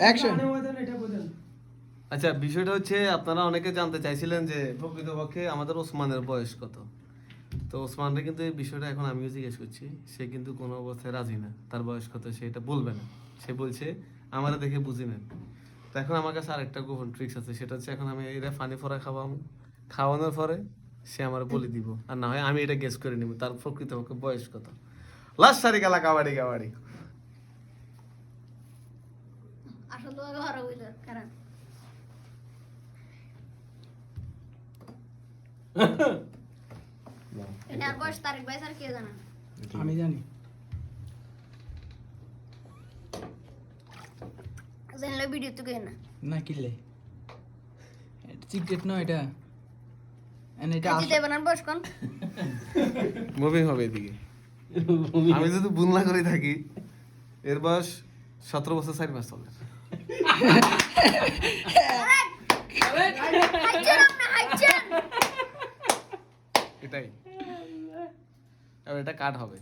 Action. আচ্ছা, বিষয়টা হচ্ছে আপনারা অনেকে জানতে চাইছিলেন যে প্রকৃতপক্ষে আমাদের ওসমানের বয়স কত। তো ওসমানরে কিন্তু এই বিষয়টা এখন আমিও জিজ্ঞেস করছি, সে কিন্তু কোনো অবস্থায় রাজি না তার বয়স কত সে এটা বলবে না। সে বলছে আমারা দেখে বুঝি নেন। তো এখন আমার কাছে আরেকটা গোপন ট্রিক্স আছে, সেটা হচ্ছে এখন আমি এটা ফানি ফরা খাওয়ানোর পরে সে আমার বলে দিব, আর না হয় আমি এটা গেস করে নিব তার প্রকৃতপক্ষে বয়স কত। লাস্ট সারি খেলা কাবাডি কাবাডি। আসলে ঘর হইল কারণ এটার বয়স তারিখ ভাই স্যার কে জানা? আমি জানি। জানলে ভিডিও তো কেন না কিলে সিক্রেট নয় এটা। এন্ড এটা জিতে বানার বয়স কোন? মুভিং হবে এদিকে। আমি যদি বুনলা করে থাকি, এর বয়স 17 বছর 4 মাস চলে। এটাই, এবার এটা কাট হবে।